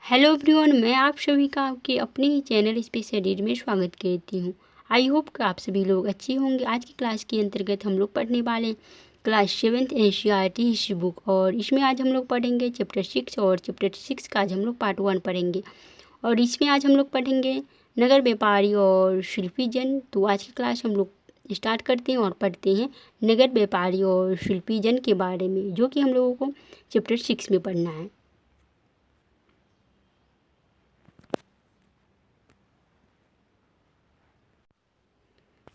Hello everyone, मैं आप सभी का आपके अपने ही चैनल स्पेस एडिट में स्वागत करती हूँ। आई होप कि आप सभी लोग अच्छे होंगे। आज की क्लास के अंतर्गत हम लोग पढ़ने वाले हैं class 7th NCERT history book, और इसमें आज हम लोग पढ़ेंगे चैप्टर 6, और चैप्टर 6 का आज हम लोग पार्ट 1 पढ़ेंगे। और इसमें आज हम लोग पढ़ेंगे नगर व्यापारी और शिल्पी जन। तो आज की क्लास हम लोग स्टार्ट करते हैं और पढ़ते हैं नगर व्यापारी और शिल्पी जन के बारे में, जो कि हम लोगों को चैप्टर 6 में पढ़ना है।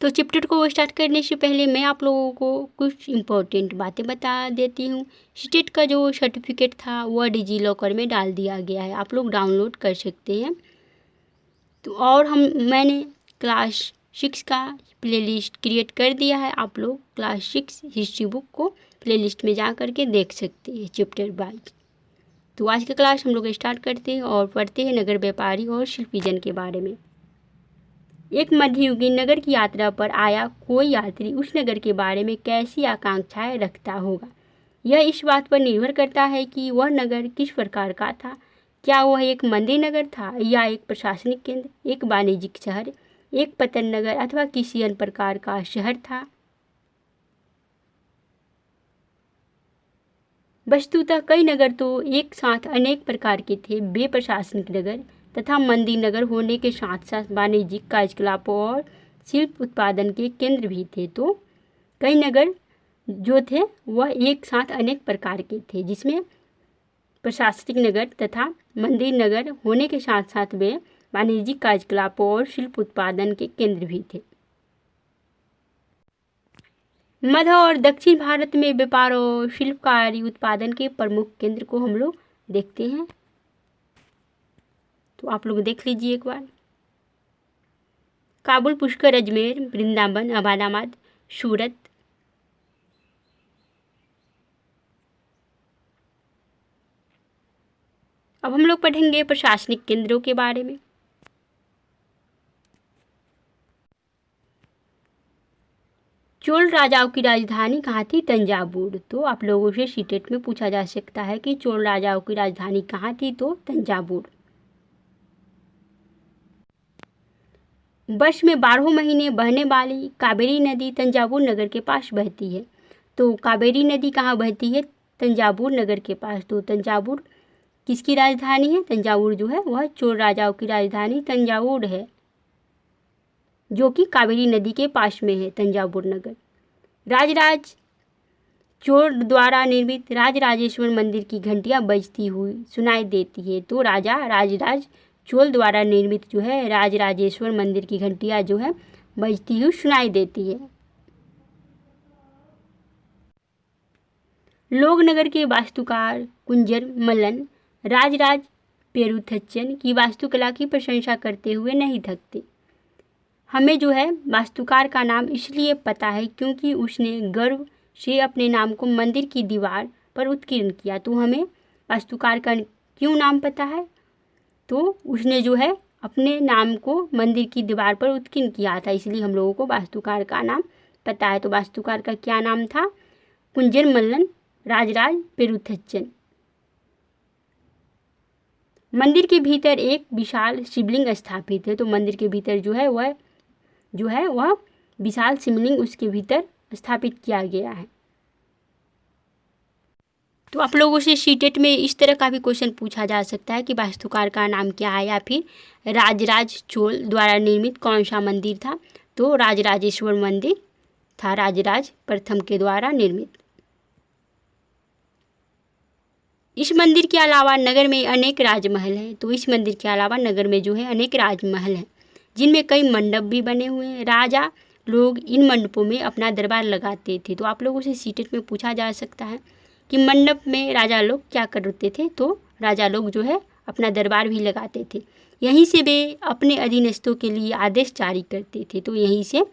तो चैप्टर को स्टार्ट करने से पहले मैं आप लोगों को कुछ इम्पोर्टेंट बातें बता देती हूँ। स्टेट का जो सर्टिफिकेट था वह डिजी लॉकर में डाल दिया गया है, आप लोग डाउनलोड कर सकते हैं। तो और मैंने क्लास 6 का प्लेलिस्ट क्रिएट कर दिया है, आप लोग क्लास 6 हिस्ट्री बुक को प्लेलिस्ट में जा कर के देख सकते हैं चैप्टर वाइज। तो आज की क्लास हम लोग स्टार्ट करते हैं और पढ़ते हैं नगर व्यापारी और शिल्पी जन के बारे में। एक मध्ययुगीन नगर की यात्रा पर आया कोई यात्री उस नगर के बारे में कैसी आकांक्षाएं रखता होगा। यह इस बात पर निर्भर करता है कि वह नगर किस प्रकार का था। क्या वह एक मंदिर नगर था, या एक प्रशासनिक केंद्र, एक वाणिज्यिक शहर, एक पतन नगर, अथवा किसी अन्य प्रकार का शहर था। वस्तुतः कई नगर तो एक साथ अनेक प्रकार के थे। वे प्रशासनिक नगर तथा मंदिर नगर होने के साथ साथ वाणिज्यिक कार्यकलापों और शिल्प उत्पादन के केंद्र भी थे। तो कई नगर जो थे वह एक साथ अनेक प्रकार के थे, जिसमें प्रशासनिक नगर तथा मंदिर नगर होने के साथ साथ वे वाणिज्यिक कार्यकलापों और शिल्प उत्पादन के केंद्र भी थे। मध्य और दक्षिण भारत में व्यापार और शिल्पकारी उत्पादन के प्रमुख केंद्र को हम लोग देखते हैं। तो आप लोग देख लीजिए एक बार। काबुल, पुष्कर, अजमेर, वृंदावन, अहमदाबाद, सूरत। अब हम लोग पढ़ेंगे प्रशासनिक केंद्रों के बारे में। चोल राजाओं की राजधानी कहाँ थी? तंजावुर। तो आप लोगों से सीटेट में पूछा जा सकता है कि चोल राजाओं की राजधानी कहाँ थी? तो तंजावुर। वर्ष में 12 महीने बहने वाली कावेरी नदी तंजावुर नगर के पास बहती है। तो कावेरी नदी कहाँ बहती है? तंजावुर नगर के पास। तो तंजावुर किसकी राजधानी है? तंजावुर जो है वह चोल राजाओं की राजधानी तंजावुर है, जो कि कावेरी नदी के पास में है तंजावुर नगर। राजराज चोल द्वारा निर्मित राजराजेश्वर मंदिर की घंटियां बजती हुई सुनाई देती है। तो राजराज चोल द्वारा निर्मित जो है राजराजेश्वर मंदिर की घंटियां जो है बजती हुई सुनाई देती है। लोकनगर के वास्तुकार कुंजर मल्लन राजराज पेरुथच्चन की वास्तुकला की प्रशंसा करते हुए नहीं थकते। हमें जो है वास्तुकार का नाम इसलिए पता है क्योंकि उसने गर्व से अपने नाम को मंदिर की दीवार पर उत्कीर्ण किया। तो हमें वास्तुकार का क्यों नाम पता है? तो उसने जो है अपने नाम को मंदिर की दीवार पर उत्कीर्ण किया था, इसलिए हम लोगों को वास्तुकार का नाम पता है। तो वास्तुकार का क्या नाम था? कुंजर मल्लन राजराज पेरुथच्चन। मंदिर के भीतर एक विशाल शिवलिंग स्थापित है। तो मंदिर के भीतर जो है वह विशाल शिवलिंग उसके भीतर स्थापित किया गया है। तो आप लोगों से सीटेट में इस तरह का भी क्वेश्चन पूछा जा सकता है कि वास्तुकार का नाम क्या है, या फिर राजराज चोल द्वारा निर्मित कौन सा मंदिर था? तो राजराजेश्वर मंदिर था, राजराज प्रथम के द्वारा निर्मित। इस मंदिर के अलावा नगर में अनेक राजमहल हैं। तो इस मंदिर के अलावा नगर में जो है अनेक राजमहल हैं, जिनमें कई मंडप भी बने हुए हैं। राजा लोग इन मंडपों में अपना दरबार लगाते थे। तो आप लोगों से सीटेट में पूछा जा सकता है कि मंडप में राजा लोग क्या करते थे? तो राजा लोग जो है अपना दरबार भी लगाते थे। यहीं से वे अपने अधीनस्थों के लिए आदेश जारी करते थे। तो यहीं से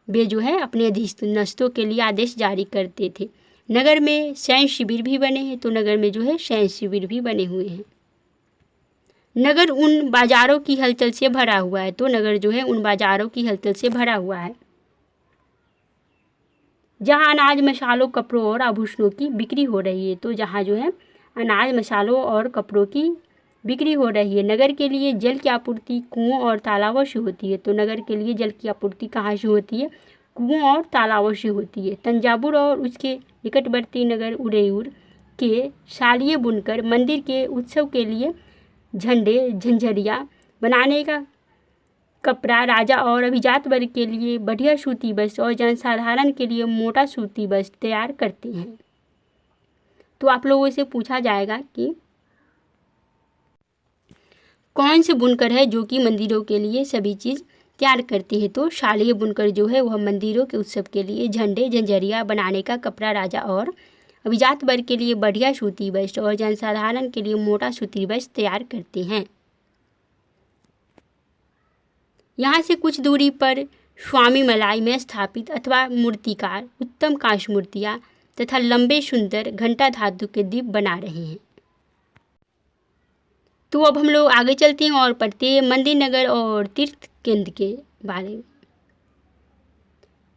वे जो है अपने अधीनस्थों के लिए आदेश जारी करते थे। नगर में सैन्य शिविर भी बने हैं। तो नगर में जो है सैन्य शिविर भी बने हुए हैं। नगर उन बाजारों की हलचल से भरा हुआ है। तो नगर जो है उन बाजारों की हलचल से भरा हुआ है जहाँ अनाज, मसालों, कपड़ों और आभूषणों की बिक्री हो रही है। तो जहाँ जो है अनाज, मसालों और कपड़ों की बिक्री हो रही है। नगर के लिए जल की आपूर्ति कुओं और तालाबों से होती है। तो नगर के लिए जल की आपूर्ति कहाँ से होती है? कुओं और तालाबों से होती है। तंजावुर और उसके निकटवर्ती नगर उरेयूर के शालिए बुनकर मंदिर के उत्सव के लिए झंडे झंझरिया बनाने का कपड़ा राजा और अभिजात वर्ग के लिए बढ़िया सूती वस्त्र और जनसाधारण के लिए मोटा सूती वस्त्र तैयार करते हैं। तो आप लोगों से पूछा जाएगा कि कौन से बुनकर है जो कि मंदिरों के लिए सभी चीज़ तैयार करती है? तो शालिए बुनकर जो है वह मंदिरों के उत्सव के लिए झंडे झंझरिया बनाने का कपड़ा राजा और अभिजात वर्ग के लिए बढ़िया सूती वस्त्र और जनसाधारण के लिए मोटा सूती वस्त्र तैयार करते हैं। यहाँ से कुछ दूरी पर स्वामी मलाई में स्थापित अथवा मूर्तिकार उत्तम कांस्य मूर्तियाँ तथा लंबे सुंदर घंटा धातु के दीप बना रहे हैं। तो अब हम लोग आगे चलते हैं और पढ़ते हैं मंदिर नगर और तीर्थ केंद्र के बारे में।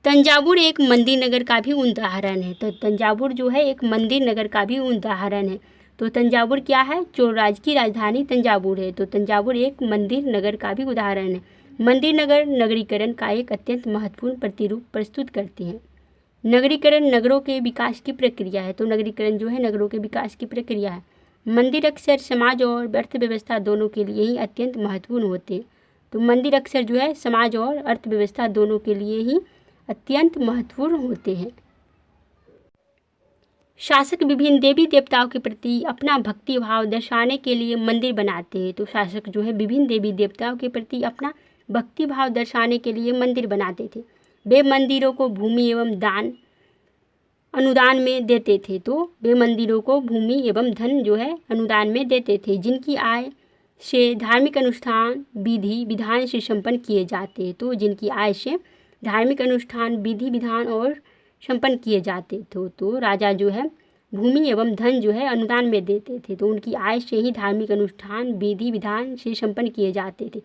तंजावुर एक मंदिर नगर का भी उदाहरण है। तो तंजावुर जो है एक मंदिर नगर का भी उदाहरण है। तो तंजावुर क्या है? चोल राज्य की राजधानी तंजावुर है। तो तंजावुर एक मंदिर नगर का भी उदाहरण है। मंदिर नगर नगरीकरण का एक अत्यंत महत्वपूर्ण प्रतिरूप प्रस्तुत करते हैं। नगरीकरण नगरों के विकास की प्रक्रिया है। तो नगरीकरण जो है नगरों के विकास की प्रक्रिया है। मंदिर अक्सर समाज और अर्थव्यवस्था दोनों के लिए ही अत्यंत महत्वपूर्ण होते हैं। तो मंदिर अक्सर जो है समाज और अर्थव्यवस्था दोनों के लिए ही अत्यंत महत्वपूर्ण होते हैं। शासक विभिन्न देवी देवताओं के प्रति अपना भक्ति भाव दर्शाने के लिए मंदिर बनाते हैं। तो शासक जो है विभिन्न देवी देवताओं के प्रति अपना भक्ति भाव दर्शाने के लिए मंदिर बनाते थे। वे मंदिरों को भूमि एवं दान अनुदान में देते थे। तो वे मंदिरों को भूमि एवं धन जो है अनुदान में देते थे, जिनकी आय से धार्मिक अनुष्ठान विधि विधान से संपन्न किए जाते। तो जिनकी आय से धार्मिक अनुष्ठान विधि विधान और संपन्न किए जाते थे। तो राजा जो है भूमि एवं धन जो है अनुदान में देते थे। तो उनकी आय से ही धार्मिक अनुष्ठान विधि विधान से संपन्न किए जाते थे।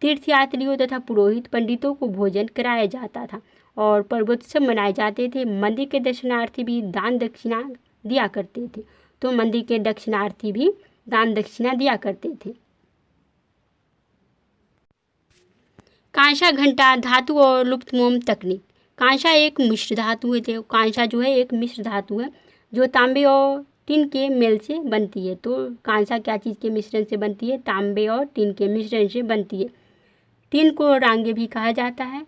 तीर्थयात्रियों तथा पुरोहित पंडितों को भोजन कराया जाता था और पर्वोत्सव मनाए जाते थे। मंदिर के दर्शनार्थी भी दान दक्षिणा दिया करते थे। तो मंदिर के दक्षिणार्थी भी दान दक्षिणा दिया करते थे। कांसा घंटा धातु और लुप्त मोम तकनीक। कांसा एक मिश्र धातु है। तो कांसा जो है एक मिश्र धातु है जो तांबे और टिन के मेल से बनती है। तो कांसा क्या चीज़ के मिश्रण से बनती है? तांबे और टिन के मिश्रण से बनती है। टिन को रांगे भी कहा जाता है।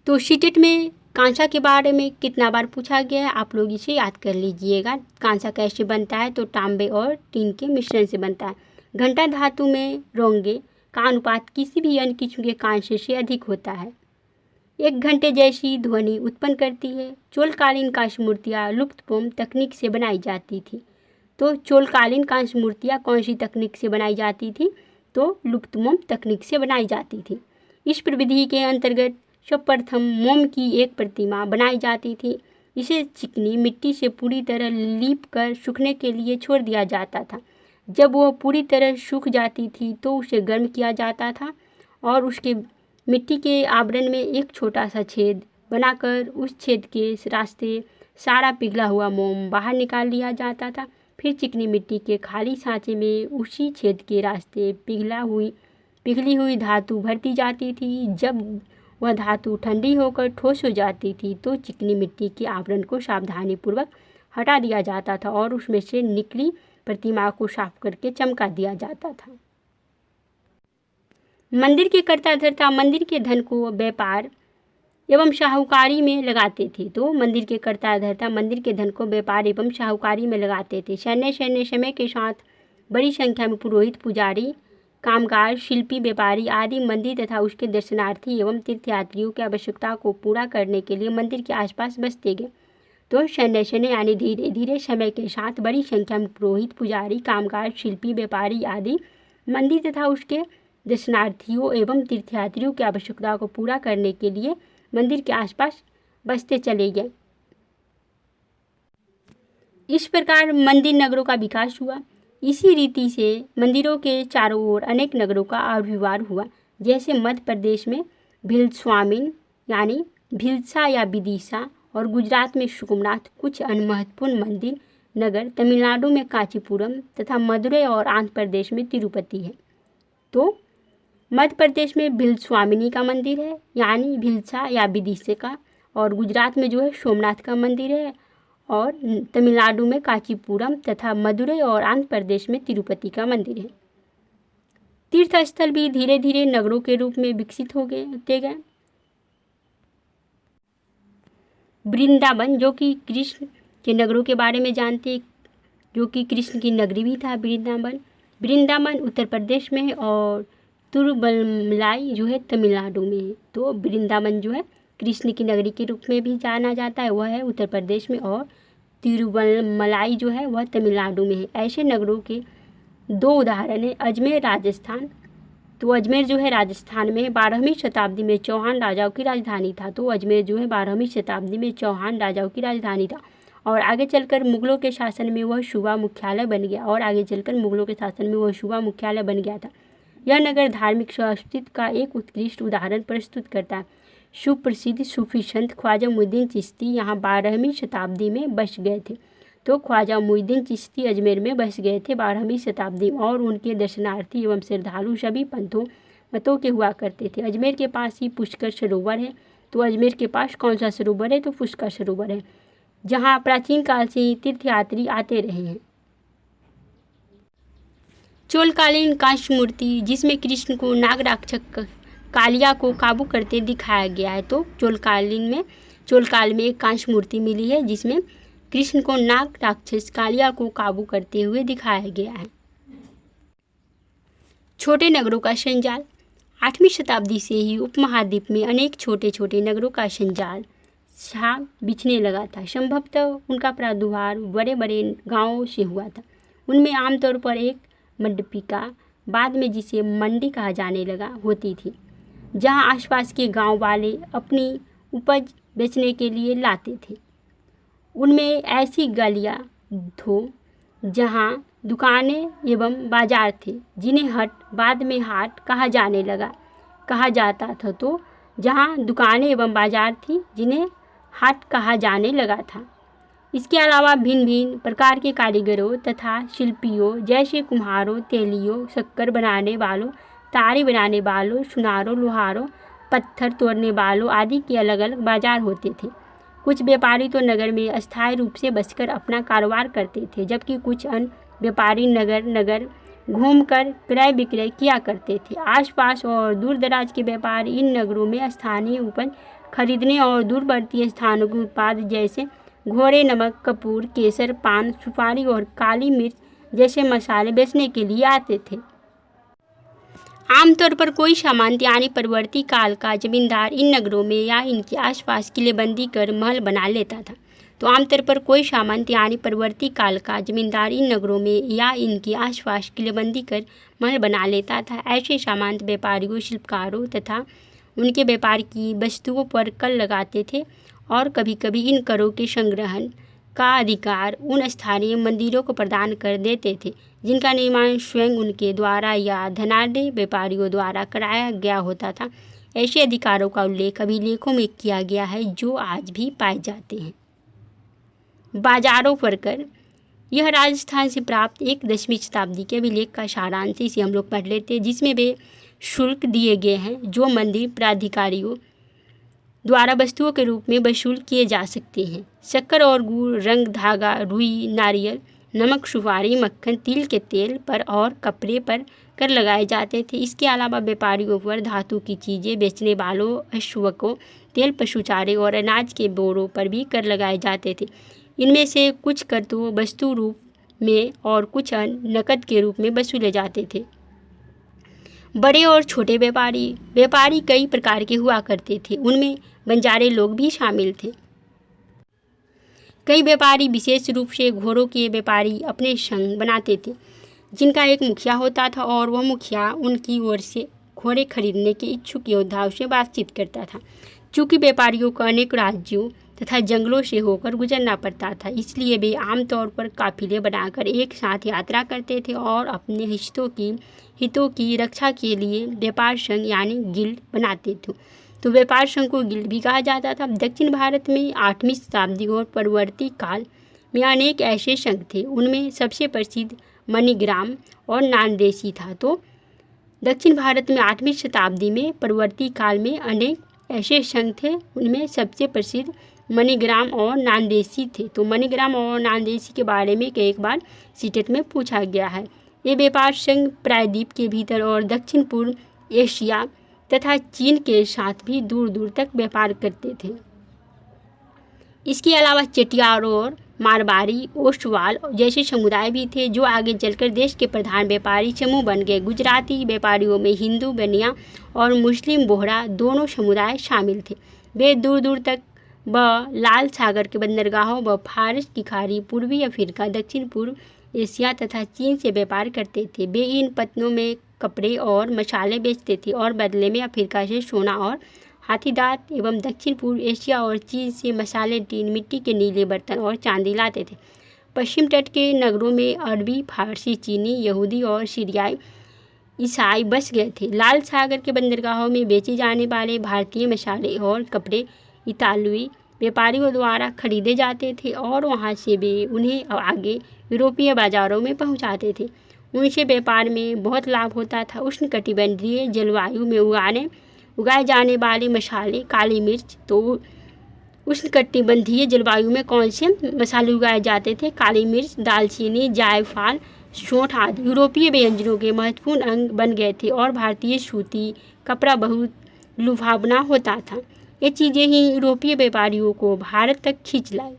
तो सीटेट में कांसा के बारे में कितना बार पूछा गया है, आप लोग इसे याद कर लीजिएगा। कांसा कैसे बनता है? तो तांबे और टिन के मिश्रण से बनता है। घंटा धातु में रोंगे का अनुपात किसी भी अन्य किस्म के कांसे से अधिक होता है। एक घंटे जैसी ध्वनि उत्पन्न करती है। चोलकालीन कांस्य मूर्तियाँ लुप्तपोम तकनीक से बनाई जाती थी। तो चोलकालीन कांस्य मूर्तियाँ कौन सी तकनीक से बनाई जाती थी? तो लुप्तमोम तकनीक से बनाई जाती थी। इस प्रविधि के अंतर्गत सर्वप्रथम मोम की एक प्रतिमा बनाई जाती थी। इसे चिकनी मिट्टी से पूरी तरह लीप कर सूखने के लिए छोड़ दिया जाता था। जब वह पूरी तरह सूख जाती थी तो उसे गर्म किया जाता था और उसके मिट्टी के आवरण में एक छोटा सा छेद बनाकर उस छेद के रास्ते सारा पिघला हुआ मोम बाहर निकाल लिया जाता था। फिर चिकनी मिट्टी के खाली सांचे में उसी छेद के रास्ते पिघली हुई धातु भरती जाती थी। जब वह धातु ठंडी होकर ठोस हो जाती थी तो चिकनी मिट्टी के आवरण को सावधानीपूर्वक हटा दिया जाता था और उसमें से निकली प्रतिमा को साफ करके चमका दिया जाता था। मंदिर के कर्ता धर्ता मंदिर के धन को व्यापार एवं साहूकारी में लगाते थे। तो मंदिर के कर्ता धर्ता मंदिर के धन को व्यापार एवं साहूकारी में लगाते थे। सैन्य समय के साथ बड़ी संख्या में पुरोहित पुजारी कामगार शिल्पी व्यापारी आदि मंदिर तथा उसके दर्शनार्थी एवं तीर्थयात्रियों की आवश्यकता को पूरा करने के लिए मंदिर के आसपास बसते गए। तो सैन्य यानी धीरे धीरे समय के साथ बड़ी संख्या में पुरोहित पुजारी कामगार शिल्पी व्यापारी आदि मंदिर तथा उसके दर्शनार्थियों एवं तीर्थयात्रियों की आवश्यकता को पूरा करने के लिए मंदिर के आसपास बसते चले गए। इस प्रकार मंदिर नगरों का विकास हुआ। इसी रीति से मंदिरों के चारों ओर अनेक नगरों का आविर्भाव हुआ। जैसे मध्य प्रदेश में भिलस्वामिन यानी भिलसा या विदिशा और गुजरात में सोमनाथ कुछ अन्य महत्वपूर्ण मंदिर नगर तमिलनाडु में कांचीपुरम तथा मदुरै और आंध्र प्रदेश में तिरुपति है। तो मध्य प्रदेश में भिलस्वामिनी का मंदिर है यानी भिलसा या विदिशा का, और गुजरात में जो है सोमनाथ का मंदिर है, और तमिलनाडु में कांचीपुरम तथा मदुरै और आंध्र प्रदेश में तिरुपति का मंदिर है। तीर्थ स्थल भी धीरे धीरे नगरों के रूप में विकसित होते गए। वृंदावन, जो कि कृष्ण के नगरों के बारे में जानते, जो कि कृष्ण की नगरी भी था वृंदावन उत्तर प्रदेश में है, और तिरुवल्लुवलाई जो है तमिलनाडु में है। तो वृंदावन जो है कृष्ण की नगरी के रूप में भी जाना जाता है, वह है उत्तर प्रदेश में, और तिरुवल्लुवलाई जो है वह तमिलनाडु में है। ऐसे नगरों के 2 उदाहरण हैं। अजमेर राजस्थान, तो अजमेर जो है राजस्थान में 12वीं शताब्दी में चौहान राजाओं की राजधानी था। तो अजमेर जो है 12वीं शताब्दी में चौहान राजाओं की राजधानी था, और आगे चलकर मुगलों के शासन में वह सूबा मुख्यालय बन गया था। यह नगर धार्मिक संस्कृति का एक उत्कृष्ट उदाहरण प्रस्तुत करता है। सुप्रसिद्ध सूफी संत ख्वाजा मुइनुद्दीन चिश्ती यहाँ 12वीं शताब्दी में बस गए थे। तो ख्वाजा मुइनुद्दीन चिश्ती अजमेर में बस गए थे 12वीं शताब्दी में, और उनके दर्शनार्थी एवं श्रद्धालु सभी मतों के हुआ करते थे। अजमेर के पास ही पुष्कर सरोवर है। तो अजमेर के पास कौन सा सरोवर है? तो पुष्कर सरोवर है, जहाँ प्राचीन काल से ही तीर्थयात्री आते रहे हैं। चोलकालीन कांस्य मूर्ति, जिसमें कृष्ण को नाग राक्षस कालिया को काबू करते दिखाया गया है। तो चोलकाल में एक कांस्य मूर्ति मिली है, जिसमें कृष्ण को नाग राक्षस कालिया को काबू करते हुए दिखाया गया है। छोटे नगरों का संजाल, 8वीं शताब्दी से ही उपमहाद्वीप में अनेक छोटे छोटे नगरों का संजाल बिछने लगा था। संभवतः उनका प्रादुर्भाव बड़े बड़े गांवों से हुआ था। उनमें आमतौर पर एक मंडपिका, बाद में जिसे मंडी कहा जाने लगा, होती थी, जहां आसपास के गांव वाले अपनी उपज बेचने के लिए लाते थे। उनमें ऐसी गलियां जहां दुकानें एवं बाजार थे, जिन्हें हट बाद में हाट कहा जाता था। तो जहां दुकानें एवं बाजार थी, जिन्हें हाट कहा जाने लगा था। इसके अलावा भिन्न भिन्न प्रकार के कारीगरों तथा शिल्पियों, जैसे कुम्हारों, तेलियों, शक्कर बनाने वालों, तारी बनाने वालों, सुनारों, लोहारों, पत्थर तोड़ने वालों आदि के अलग अलग बाजार होते थे। कुछ व्यापारी तो नगर में अस्थायी रूप से बसकर अपना कारोबार करते थे, जबकि कुछ अन्य व्यापारी नगर घूमकर क्रय विक्रय किया करते थे। आसपास और दूर दराज के व्यापारी इन नगरों में स्थानीय उपज खरीदने और दूरवर्ती स्थानों के उत्पाद जैसे घोड़े नमक, कपूर, केसर, पान, सुपारी और काली मिर्च जैसे मसाले बेचने के लिए आते थे। आमतौर पर कोई सामंत यानी परवर्ती काल का जमींदार इन नगरों में या इनके आसपास किलेबंदी कर महल बना लेता था। तो आमतौर पर कोई सामंत यानी परवर्ती काल का जमींदार इन नगरों में या इनके आसपास किलेबंदी कर महल बना लेता था। ऐसे सामंत व्यापारियों, शिल्पकारों तथा उनके व्यापार की वस्तुओं पर कर लगाते थे, और कभी कभी इन करों के संग्रहण का अधिकार उन स्थानीय मंदिरों को प्रदान कर देते थे, जिनका निर्माण स्वयं उनके द्वारा या धनाढ्य व्यापारियों द्वारा कराया गया होता था। ऐसे अधिकारों का उल्लेख अभिलेखों में किया गया है, जो आज भी पाए जाते हैं। बाजारों पर कर, यह राजस्थान से प्राप्त एक 10वीं शताब्दी के अभिलेख का सारांश इसे हम लोग पढ़ लेते हैं, जिसमें वे शुल्क दिए गए हैं जो मंदिर प्राधिकारियों द्वारा वस्तुओं के रूप में वसूल किए जा सकते हैं। शक्कर और गुड़, रंग, धागा, रुई, नारियल, नमक, सुपारी, मक्खन, तिल के तेल पर और कपड़े पर कर लगाए जाते थे। इसके अलावा व्यापारियों पर धातु की चीज़ें बेचने वालों, अश्वकों, तेल, पशु चारे और अनाज के बोरों पर भी कर लगाए जाते थे। इनमें से कुछ कर तो वस्तु रूप में और कुछ नकद के रूप में वसूले जाते थे। बड़े और छोटे व्यापारी कई प्रकार के हुआ करते थे। उनमें बंजारे लोग भी शामिल थे। कई व्यापारी, विशेष रूप से घोड़ों के व्यापारी, अपने संघ बनाते थे, जिनका एक मुखिया होता था, और वह मुखिया उनकी ओर से घोड़े खरीदने के इच्छुक योद्धाओं से बातचीत करता था। चूँकि व्यापारियों को अनेक राज्यों तथा जंगलों से होकर गुजरना पड़ता था, इसलिए वे आमतौर पर काफिले बनाकर एक साथ यात्रा करते थे और अपने हितों की रक्षा के लिए व्यापार संघ यानी गिल्ड बनाते थे। तो व्यापार संघ को गिल्ड भी कहा जाता था। दक्षिण भारत में 8वीं शताब्दी और परवर्ती काल में अनेक ऐसे संघ थे। उनमें सबसे प्रसिद्ध मणिग्राम और नानदेशी था। तो दक्षिण भारत में 8वीं शताब्दी में परवर्ती काल में अनेक ऐसे संघ थे। उनमें सबसे प्रसिद्ध मणिग्राम और नानदेशी थे। तो मणिग्राम और नानदेशी के बारे में एक बार सीटेट में पूछा गया है। ये व्यापार संघ प्रायद्वीप के भीतर और दक्षिण पूर्व एशिया तथा चीन के साथ भी दूर दूर तक व्यापार करते थे। इसके अलावा चेटियार और मारवाड़ी, ओसवाल जैसे समुदाय भी थे, जो आगे चलकर देश के प्रधान व्यापारी समूह बन गए। गुजराती व्यापारियों में हिंदू, बनिया और मुस्लिम बोहरा दोनों समुदाय शामिल थे। वे दूर दूर तक व लाल सागर के बंदरगाहों व फारस की खाड़ी, पूर्वी अफ्रीका, दक्षिण पूर्व एशिया तथा चीन से व्यापार करते थे। वे इन पत्तनों में कपड़े और मसाले बेचते थे और बदले में अफ्रीका से सोना और हाथीदांत एवं दक्षिण पूर्व एशिया और चीन से मसाले, टीन, मिट्टी के नीले बर्तन और चांदी लाते थे। पश्चिम तट के नगरों में अरबी, फारसी, चीनी, यहूदी और सीरियाई ईसाई बस गए थे। लाल सागर के बंदरगाहों में बेचे जाने वाले भारतीय मसाले और कपड़े इतालवी व्यापारियों द्वारा खरीदे जाते थे और वहां से वे उन्हें आगे यूरोपीय बाजारों में पहुंचाते थे। उनसे व्यापार में बहुत लाभ होता था। उष्णकटिबंधीय जलवायु में उगाए जाने वाले मसाले, काली मिर्च। तो उष्णकटिबंधीय जलवायु में कौन से मसाले उगाए जाते थे? काली मिर्च, दालचीनी, जायफल, सौंठ आदि यूरोपीय व्यंजनों के महत्वपूर्ण अंग बन गए थे और भारतीय सूती कपड़ा बहुत लुभावना होता था। ये चीज़ें ही यूरोपीय व्यापारियों को भारत तक खींच लाई।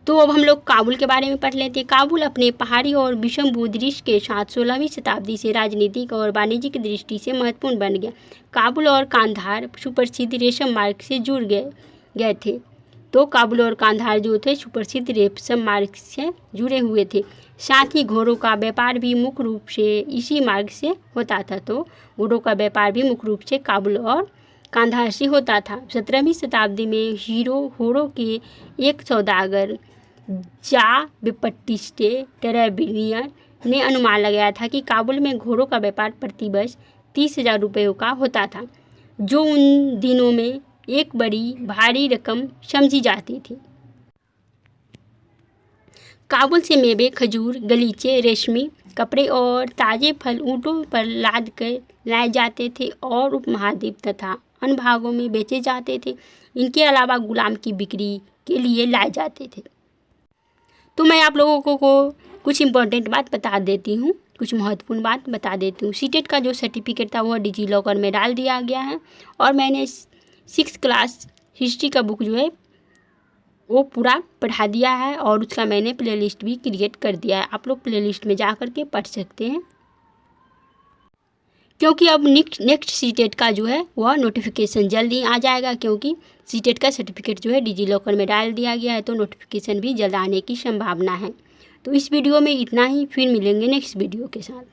तो अब हम लोग काबुल के बारे में पढ़ लेते हैं। काबुल अपने पहाड़ी और विषम भूदृश्य के साथ 16वीं शताब्दी से राजनीतिक और वाणिज्यिक दृष्टि से महत्वपूर्ण बन गया। काबुल और कांधार सुप्रसिद्ध रेशम मार्ग से जुड़ गए थे। तो काबुल और कांधार जो थे सुप्रसिद्ध रेशम मार्ग से जुड़े हुए थे। साथ ही घोड़ों का व्यापार भी मुख्य रूप से इसी मार्ग से होता था। तो घोड़ों का व्यापार भी मुख्य रूप से काबुल और कांधार से होता था। 17वीं शताब्दी में होरो के एक सौदागर जा बेप्टिस्टे टेरेबिनियर ने अनुमान लगाया था कि काबुल में घोड़ों का व्यापार प्रति वर्ष 30,000 रुपयों का होता था, जो उन दिनों में एक बड़ी भारी रकम समझी जाती थी। काबुल से मेवे, खजूर, गलीचे, रेशमी कपड़े और ताज़े फल ऊँटों पर लाद कर लाए जाते थे और उपमहाद्वीप तथा अन्य भागों में बेचे जाते थे। इनके अलावा गुलाम की बिक्री के लिए लाए जाते थे। तो मैं आप लोगों को कुछ इम्पोर्टेंट बात बता देती हूँ, कुछ महत्वपूर्ण बात बता देती हूँ। सीटेट का जो सर्टिफिकेट था वह डिजी लॉकर में डाल दिया गया है और मैंने 6th क्लास हिस्ट्री का बुक जो है वो पूरा पढ़ा दिया है और उसका मैंने प्लेलिस्ट भी क्रिएट कर दिया है। आप लोग प्लेलिस्ट में जा कर के पढ़ सकते हैं, क्योंकि अब नेक्स्ट सीटेट का जो है वह नोटिफिकेशन जल्दी आ जाएगा, क्योंकि सीटेट का सर्टिफिकेट जो है डिजी लॉकर में डाल दिया गया है। तो नोटिफिकेशन भी जल्द आने की संभावना है। तो इस वीडियो में इतना ही, फिर मिलेंगे नेक्स्ट वीडियो के साथ।